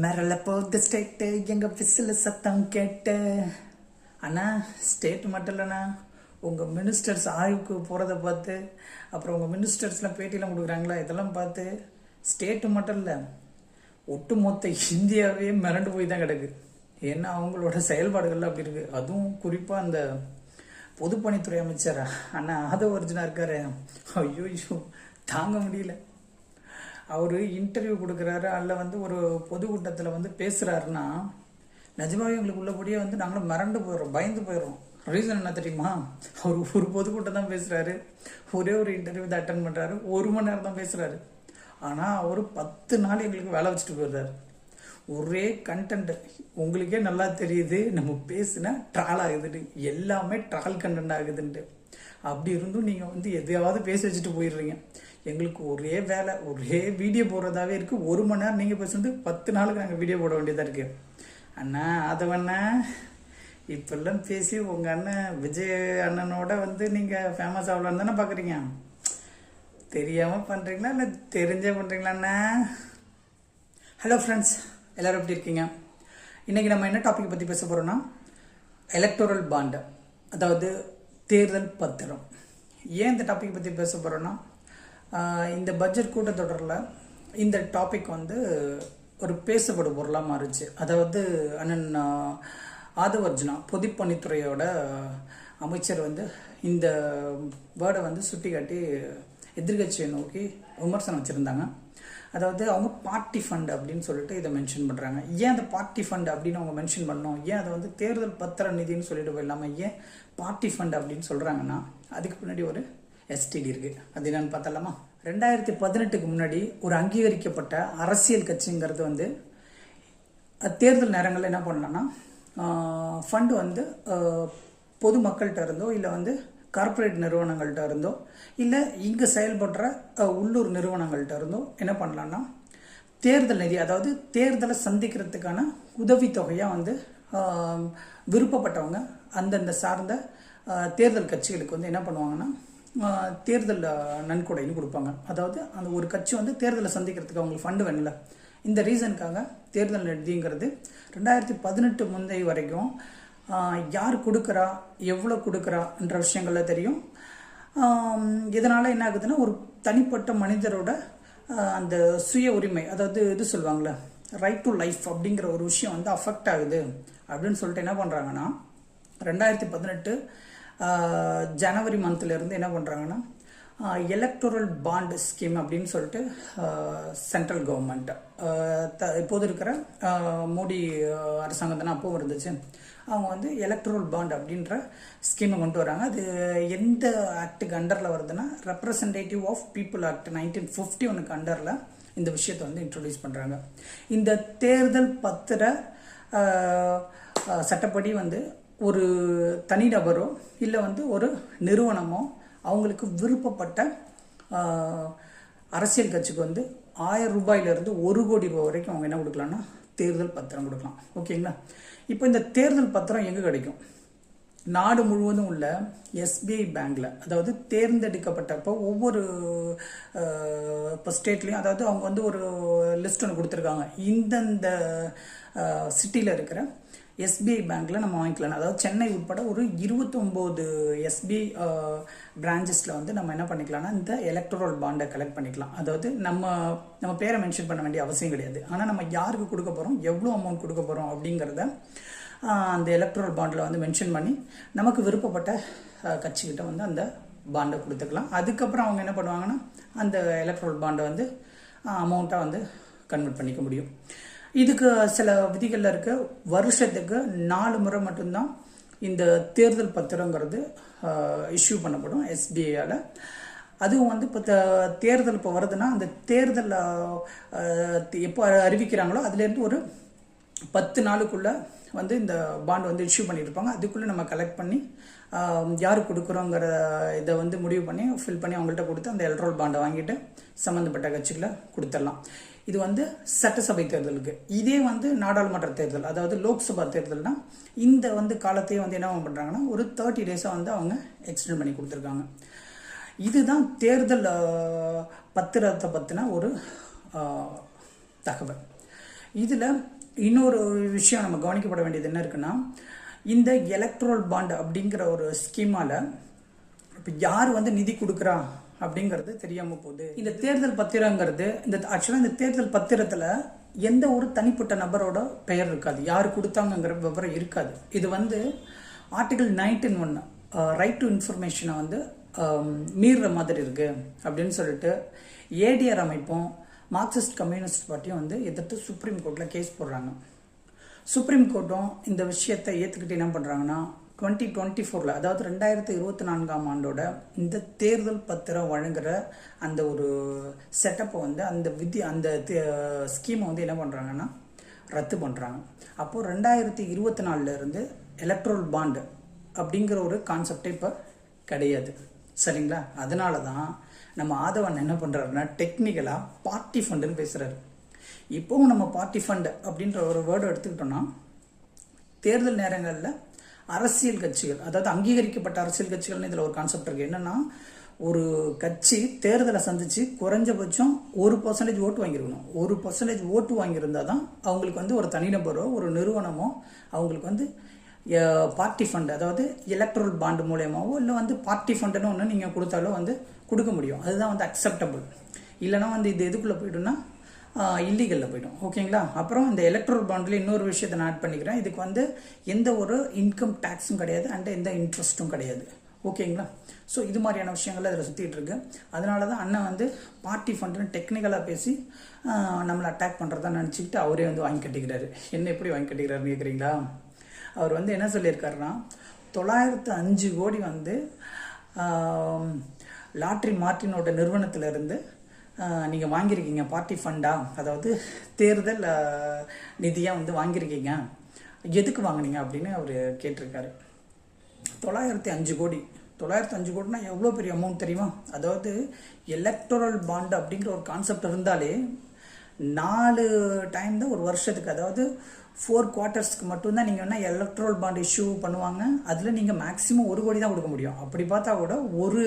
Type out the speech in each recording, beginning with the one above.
மிரள போகுது ஸ்டேட்டு எங்கள் விசில் சத்தம் கேட்டு. அண்ணா ஸ்டேட் மட்டும் இல்லைண்ணா, உங்கள் மினிஸ்டர்ஸ் ஆய்வுக்கு போகிறத பார்த்து, அப்புறம் உங்கள் மினிஸ்டர்ஸ்லாம் பேட்டிலாம் கொடுக்குறாங்களா, இதெல்லாம் பார்த்து ஸ்டேட்டு மட்டும் இல்லை, ஒட்டுமொத்த இந்தியாவே மிரண்டு போய் தான் கிடக்கு. ஏன்னா அவங்களோட செயல்பாடுகள்லாம் அப்படி இருக்குது. அதுவும் குறிப்பாக அந்த பொதுப்பணித்துறை அமைச்சர் அண்ணா ஆதவ அர்ஜுனா இருக்காரு, ஐயோ தாங்க முடியல. அவர் இன்டர்வியூ கொடுக்குறாரு, அதில் ஒரு பொதுக்கூட்டத்தில் பேசுகிறாருன்னா நிஜமாவே எங்களுக்கு உள்ளபடியே நாங்களும் மிரண்டு போயிடுறோம், பயந்து போயிடுறோம். ரீசன் என்ன தெரியுமா? அவர் ஒரு பொதுக்கூட்டம் தான் பேசுகிறாரு, ஒரே ஒரு இன்டர்வியூ தான் அட்டன் பண்ணுறாரு, 1 மணி நேரம் தான் பேசுகிறாரு. ஆனால் அவர் 10 நாள் எங்களுக்கு வேலை வச்சுட்டு போயிடுறாரு. ஒரே கண்டென்ட். உங்களுக்கே நல்லா தெரியுது நம்ம பேசுனா ட்ரால் ஆகுதுன்னு, எல்லாமே ட்ரால் கண்டென்ட் ஆகுதுன்ட்டு. அப்படி இருந்தும் நீங்கள் எதையாவது பேசி வச்சுட்டு போயிடுறீங்க. எங்களுக்கு ஒரே வேலை, ஒரே வீடியோ போடுறதாவே இருக்குது. 1 மணி நேரம் நீங்கள் பேசுறது 10 நாளுக்கு நாங்கள் வீடியோ போட வேண்டியதாக இருக்குது. அண்ணா அதவண்ணா இப்பெல்லாம் பேசி உங்கள் அண்ணன் விஜய் அண்ணனோட நீங்கள் ஃபேமஸ் ஆகலான்னு தானே பார்க்குறீங்க. தெரியாமல் பண்ணுறீங்களா இல்லை தெரிஞ்சே பண்ணுறீங்களா அண்ணா? ஹலோ ஃப்ரெண்ட்ஸ், எல்லோரும் எப்படி இருக்கீங்க? இன்றைக்கி நம்ம என்ன டாபிக் பற்றி பேச போகிறோன்னா எலக்டோரல் பாண்டு, அதாவது தேர்தல் பத்திரம். ஏன் இந்த டாபிக் பற்றி பேச போகிறோன்னா, இந்த பட்ஜெட் கூட்டத்தொடரில் இந்த டாபிக் ஒரு பேசப்படும் பொருளாக மாறிச்சு. அதாவது அண்ணன் ஆதவ அர்ஜுனா பொதுப்பணித்துறையோட அமைச்சர் இந்த வேர்டை சுட்டி காட்டி எதிர்கட்சியை நோக்கி விமர்சனம் வச்சுருந்தாங்க. அதாவது அவங்க பார்ட்டி ஃபண்ட் அப்படின்னு சொல்லிட்டு இதை மென்ஷன் பண்ணுறாங்க. ஏன் அந்த பார்ட்டி ஃபண்ட் அப்படின்னு அவங்க மென்ஷன் பண்ணோம்? ஏன் அதை தேர்தல் பத்திர நிதின்னு சொல்லிட்டு போயிடலாமல் ஏன் பார்ட்டி ஃபண்ட் அப்படின்னு சொல்கிறாங்கன்னா, அதுக்கு பின்னாடி ஒரு எஸ்டிடி இருக்குது. அது என்னன்னு பார்த்தலாமா? 2018க்கு முன்னாடி ஒரு அங்கீகரிக்கப்பட்ட அரசியல் கட்சிங்கிறது தேர்தல் நேரங்களில் என்ன பண்ணலான்னா, ஃபண்டு பொதுமக்கள்கிட்ட இருந்தோ இல்லை கார்ப்பரேட் நிறுவனங்கள்கிட்ட இருந்தோ இல்லை இங்கே செயல்படுற உள்ளூர் நிறுவனங்கள்கிட்ட இருந்தோ என்ன பண்ணலான்னா, தேர்தல் நிதி, அதாவது தேர்தலை சந்திக்கிறதுக்கான உதவித்தொகையாக விருப்பப்பட்டவங்க அந்தந்த சார்ந்த தேர்தல் கட்சிகளுக்கு என்ன பண்ணுவாங்கன்னா, தேர்தல் நன்கொடைன்னு கொடுப்பாங்க. அதாவது அந்த ஒரு கட்சி தேர்தலை சந்திக்கிறதுக்கு அவங்களுக்கு ஃபண்டு வேணும்ல, இந்த ரீசனுக்காக தேர்தல் நிதிங்கிறது 2018 முந்தைய வரைக்கும் யார் கொடுக்குறா, எவ்வளோ கொடுக்குறான்ற விஷயங்கள்ல தெரியும். இதனால் என்ன ஆகுதுன்னா, ஒரு தனிப்பட்ட மனிதரோட அந்த சுய உரிமை, அதாவது இது சொல்லுவாங்கள்ல ரைட் டு லைஃப் அப்படிங்கிற ஒரு விஷயம் அஃபெக்ட் ஆகுது அப்படின்னு சொல்லிட்டு என்ன பண்ணுறாங்கன்னா, 2018 ஜனவரி மந்த்லேருந்து என்ன பண்ணுறாங்கன்னா, எலக்டோரல் பாண்ட் ஸ்கீம் அப்படின்னு சொல்லிட்டு சென்ட்ரல் கவர்மெண்ட் இப்போது இருக்கிற மோடி அரசாங்கம் தானே அப்பவும் இருந்துச்சு, அவங்க எலக்ட்ரல் பாண்ட் அப்படின்ற ஸ்கீமை கொண்டு வராங்க. அது எந்த ஆக்டுக்கு அண்டரில் வருதுன்னா, ரெப்ரசன்டேட்டிவ் ஆஃப் பீப்புள் ஆக்ட் 1951 அண்டரில் இந்த விஷயத்தை இன்ட்ரடியூஸ் பண்ணுறாங்க. இந்த தேர்தல் பத்திர சட்டப்படி ஒரு தனிநபரோ இல்லை ஒரு நிறுவனமோ அவங்களுக்கு விருப்பப்பட்ட அரசியல் கட்சிக்கு 1000 ரூபாயிலிருந்து 1 கோடி ரூபாய் வரைக்கும் அவங்க என்ன கொடுக்கலாம்னா தேர்தல் பத்திரம் கொடுக்கலாம். ஓகேங்களா? இப்போ இந்த தேர்தல் பத்திரம் எங்கே கிடைக்கும்? நாடு முழுவதும் உள்ள எஸ்பிஐ பேங்க்ல, அதாவது தேர்ந்தெடுக்கப்பட்டப்போ ஒவ்வொரு இப்போ ஸ்டேட்லேயும், அதாவது அவங்க ஒரு லிஸ்ட் ஒன்று கொடுத்துருக்காங்க, இந்தந்த சிட்டியில் இருக்கிற எஸ்பிஐ பேங்க்கில் நம்ம வாங்கிக்கலாம். அதாவது சென்னை உட்பட ஒரு 29 எஸ்பிஐ பிரான்ச்சஸில் நம்ம என்ன பண்ணிக்கலாம்னா, இந்த எலக்ட்ரல் பாண்டை கலெக்ட் பண்ணிக்கலாம். அதாவது நம்ம பேரை மென்ஷன் பண்ண வேண்டிய அவசியம் கிடையாது. ஆனால் நம்ம யாருக்கு கொடுக்க போகிறோம், எவ்வளோ அமௌண்ட் கொடுக்க போகிறோம் அப்படிங்கிறத அந்த எலக்ட்ரல் பாண்டில் மென்ஷன் பண்ணி நமக்கு விருப்பப்பட்ட கட்சிக்கிட்ட அந்த பாண்டை கொடுத்துக்கலாம். அதுக்கப்புறம் அவங்க என்ன பண்ணுவாங்கன்னா, அந்த எலக்ட்ரல் பாண்டை அமௌண்ட்டாக கன்வெர்ட் பண்ணிக்க முடியும். இதுக்கு சில விதிகளில் இருக்க. வருஷத்துக்கு 4 முறை மட்டும்தான் இந்த தேர்தல் பத்திரங்கிறது இஷ்யூ பண்ணப்படும் எஸ்பிஐயால். அதுவும் இப்போ தேர்தல் இப்போ வருதுன்னா, அந்த தேர்தல் எப்போ அறிவிக்கிறாங்களோ அதுலேருந்து ஒரு 10 நாளுக்குள்ளே இந்த பாண்ட் இஷ்யூ பண்ணியிருப்பாங்க. அதுக்குள்ளே நம்ம கலெக்ட் பண்ணி யாருக்கு கொடுக்குறோங்கிற இதை முடிவு பண்ணி ஃபில் பண்ணி அவங்கள்ட்ட கொடுத்து அந்த எலக்ட்ரல் பாண்டை வாங்கிட்டு சம்மந்தப்பட்ட கட்சிகளை கொடுத்துடலாம். இது சட்டசபை தேர்தலுக்கு. இதே நாடாளுமன்ற தேர்தல், அதாவது லோக்சபா தேர்தல்னா இந்த காலத்தையும் என்ன பண்ணுறாங்கன்னா, ஒரு 30 டேஸாக அவங்க எக்ஸ்டெண்ட் பண்ணி கொடுத்துருக்காங்க. இதுதான் தேர்தல் பத்திரத்தை பற்றின ஒரு தகவல். இதில் இன்னொரு விஷயம் நம்ம கவனிக்கப்பட வேண்டியது என்ன இருக்குன்னா, இந்த எலக்ட்ரல் பாண்ட் அப்படிங்கிற ஒரு ஸ்கீமால இப்போ யார் வந்து நிதி கொடுக்குறா அப்படிங்கிறது தெரியாம போகுது. இந்த தேர்தல் பத்திரங்கிறது ஆக்சுவலாக இந்த தேர்தல் பத்திரத்தில் எந்த ஒரு தனிப்பட்ட நபரோட பெயர் இருக்காது, யார் கொடுத்தாங்கிற விவரம் இருக்காது. இது வந்து ஆர்டிகல் 19(1) ரைட் டு இன்ஃபர்மேஷனை வந்து மீறுற மாதிரி இருக்கு அப்படின்னு சொல்லிட்டு ஏடிஆர் அமைப்பும் மார்க்சிஸ்ட் கம்யூனிஸ்ட் பார்ட்டியும் வந்து எதிர்த்து சுப்ரீம் கோர்ட்டில் கேஸ் போடுறாங்க. சுப்ரீம் கோர்ட்டும் இந்த விஷயத்தை ஏற்றுக்கிட்டு என்ன பண்ணுறாங்கன்னா 2024, அதாவது 2024ஆம் ஆண்டோட இந்த தேர்தல் பத்திரம் வழங்குற அந்த ஒரு செட்டப்பை வந்து அந்த ஸ்கீமை வந்து என்ன பண்ணுறாங்கன்னா ரத்து பண்ணுறாங்க. அப்போது 2024 எலக்ட்ரல் பாண்டு அப்படிங்கிற ஒரு கான்செப்டே இப்போ கிடையாது. சரிங்களா? அதனால தான் நம்ம ஆதவன் என்ன பண்ணுறாருன்னா டெக்னிக்கலாக பார்ட்டி ஃபண்டுன்னு பேசுகிறாரு. இப்போவும் நம்ம பார்ட்டி ஃபண்டு அப்படின்ற ஒரு வேர்டு எடுத்துக்கிட்டோம்னா, தேர்தல் நேரங்களில் அரசியல் கட்சிகள், அதாவது அங்கீகரிக்கப்பட்ட அரசியல் கட்சிகள்னு இதில் ஒரு கான்செப்ட் இருக்குது. என்னென்னா, ஒரு கட்சி தேர்தலை சந்தித்து குறைஞ்சபட்சம் 1% ஓட்டு வாங்கியிருக்கணும். 1% ஓட்டு வாங்கியிருந்தால் தான் அவங்களுக்கு வந்து ஒரு தனிநபரோ ஒரு நிறுவனமோ அவங்களுக்கு வந்து பார்ட்டி ஃபண்ட், அதாவது எலக்ட்ரல் பாண்டு மூலயமாவோ இல்லை வந்து பார்ட்டி ஃபண்டுன்னு ஒன்று நீங்கள் கொடுத்தாலோ வந்து கொடுக்க முடியும். அதுதான் வந்து அக்செப்டபிள். இல்லைனா வந்து இது எதுக்குள்ளே போய்டும்னா இல்லீகலில் போய்டும். ஓகேங்களா? அப்புறம் இந்த எலக்ட்ரல் பாண்டில் இன்னொரு விஷயத்தை நான் ஆட் பண்ணிக்கிறேன். இதுக்கு வந்து எந்த ஒரு இன்கம் டேக்ஸும் கிடையாது அண்ட் எந்த இன்ட்ரெஸ்ட்டும் கிடையாது. ஓகேங்களா? ஸோ இது மாதிரியான விஷயங்கள் அதில் சுற்றிட்டு இருக்கு. அதனால தான் அண்ணன் வந்து பார்ட்டி ஃபண்டுன்னு டெக்னிக்கலாக பேசி நம்மளை அட்டாக் பண்ணுறதா நினச்சிக்கிட்டு அவரே வந்து வாங்கி கட்டிக்கிறாரு. என்ன எப்படி வாங்கி கட்டிக்கிறாருன்னு கேட்குறீங்களா? அவர் வந்து என்ன சொல்லியிருக்காருன்னா, 905 கோடி வந்து லாட்ரி மார்ட்டினோட நிறுவனத்திலிருந்து நீங்கள் வாங்கியிருக்கீங்க பார்ட்டி ஃபண்டா, அதாவது தேர்தல் நிதியாக வந்து வாங்கியிருக்கீங்க, எதுக்கு வாங்கினீங்க அப்படின்னு அவர் கேட்டிருக்காரு. 905 கோடி 905 கோடினா எவ்வளோ பெரிய அமௌண்ட் தெரியுமா? அதாவது எலக்டோரல் பாண்டு அப்படிங்கிற ஒரு கான்செப்ட் இருந்தாலே 4 டைம் தான் ஒரு வருஷத்துக்கு, அதாவது 4 குவார்ட்டர்ஸ்க்கு மட்டும்தான் நீங்கள் என்ன எலக்ட்ரல் பாண்ட் இஷ்யூ பண்ணுவாங்க. அதில் நீங்கள் மேக்ஸிமம் 1 கோடி தான் கொடுக்க முடியும். அப்படி பார்த்தா கூட ஒரு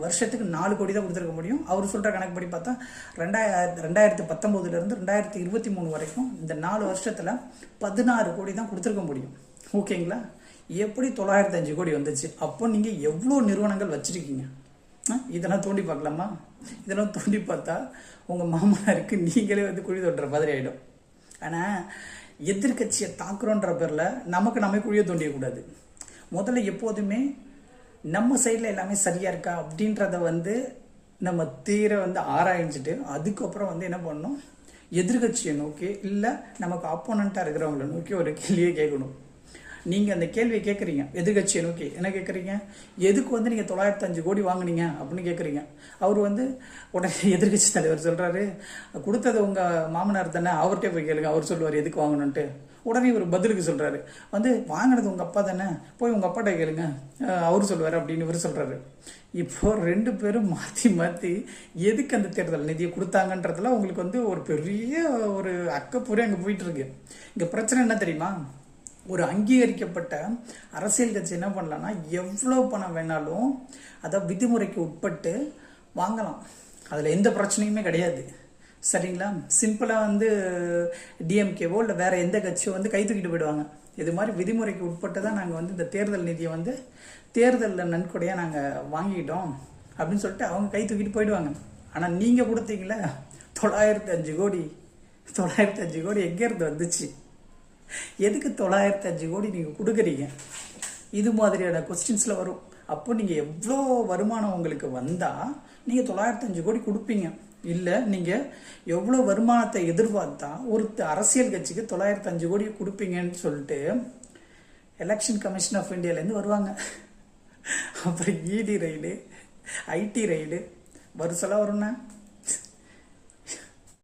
வருஷத்துக்கு 4 கோடி தான் கொடுத்துருக்க முடியும். அவர் சொல்கிற கணக்குப்படி பார்த்தா 2019 2023 வரைக்கும் இந்த 4 வருஷத்தில் 16 கோடி தான் கொடுத்துருக்க முடியும். ஓகேங்களா? எப்படி 905 கோடி வந்துச்சு? அப்போ நீங்கள் எவ்வளோ நிறுவனங்கள் வச்சுருக்கீங்க? இதெல்லாம் தோண்டி பார்க்கலாமா? இதெல்லாம் தோண்டி பார்த்தா உங்கள் மாமனாருக்கு நீங்களே வந்து குழி தோண்டுற மாதிரி ஆகிடும். ஆனால் எதிர்கட்சியை தாக்குறோன்ற பேரில் நமக்கு நம்ம குழியை தோண்டியக்கூடாது. முதல்ல எப்போதுமே நம்ம சைடில் எல்லாமே சரியாக இருக்கா அப்படின்றத வந்து நம்ம தீர வந்து ஆராய்ஞ்சிட்டு அதுக்கப்புறம் வந்து என்ன பண்ணணும், எதிர்கட்சியை நோக்கி இல்லை நமக்கு ஆப்போனண்ட்டாக இருக்கிறவங்கள நோக்கி ஒரு கேள்வியை கேட்கணும். நீங்கள் அந்த கேள்வியை கேட்குறீங்க எதிர்கட்சியை நோக்கி, என்ன கேட்குறீங்க, எதுக்கு வந்து நீங்கள் 905 கோடி வாங்கினீங்க அப்படின்னு கேட்குறீங்க. அவர் வந்து உடனே எதிர்கட்சி தலைவர் சொல்கிறாரு, கொடுத்தது உங்கள் மாமனார் தானே, அவர்கிட்டே போய் கேளுங்க, அவர் சொல்லுவார் எதுக்கு வாங்கணுன்ட்டு. உடனே இவர் பதிலுக்கு சொல்கிறாரு, வந்து வாங்கினது உங்கள் அப்பா தானே, போய் உங்கள் அப்பாட்ட கேளுங்க, அவர் சொல்லுவார் அப்படின்னு இவர் சொல்கிறாரு. இப்போது 2 பேரும் மாற்றி மாற்றி எதுக்கு அந்த தேர்தல் நிதியை கொடுத்தாங்கன்றதுல உங்களுக்கு வந்து ஒரு பெரிய ஒரு அக்கப்பூரே அங்கே போயிட்டுருக்கு. இங்கே பிரச்சனை என்ன தெரியுமா? ஒரு அங்கீகரிக்கப்பட்ட அரசியல் கட்சி என்ன பண்ணலான்னா எவ்வளோ பணம் வேணாலும் அதை விதிமுறைக்கு உட்பட்டு வாங்கலாம். அதில் எந்த பிரச்சனையுமே கிடையாது. சரிங்களா? சிம்பிளாக வந்து டிஎம்கேவோ இல்லை வேறு எந்த கட்சியோ வந்து கை தூக்கிட்டு போயிடுவாங்க. இது மாதிரி விதிமுறைக்கு உட்பட்டு தான் நாங்கள் வந்து இந்த தேர்தல் நிதியை வந்து தேர்தலில் நன்கொடையாக நாங்கள் வாங்கிட்டோம் அப்படின்னு சொல்லிட்டு அவங்க கை தூக்கிட்டு போயிடுவாங்க. ஆனால் நீங்கள் கொடுத்தீங்களே 905 கோடி 905 கோடி எங்கேருந்து வந்துச்சு? எதுக்கு 905 கோடி நீங்கள் கொடுக்குறீங்க? இது மாதிரியான கொஸ்டின்ஸில் வரும். அப்போ நீங்கள் எவ்வளோ வருமானம் உங்களுக்கு வந்தால் நீங்கள் 905 கோடி கொடுப்பீங்க. இல்லை நீங்கள் எவ்வளோ வருமானத்தை எதிர்பார்த்தா ஒரு அரசியல் கட்சிக்கு 905 கோடி கொடுப்பீங்கன்னு சொல்லிட்டு எலெக்ஷன் கமிஷன் ஆஃப் இந்தியாவிலேருந்து வருவாங்க. அப்புறம் இடி ரைடு, ஐடி ரைடு வருஷம்லாம் வரும்னா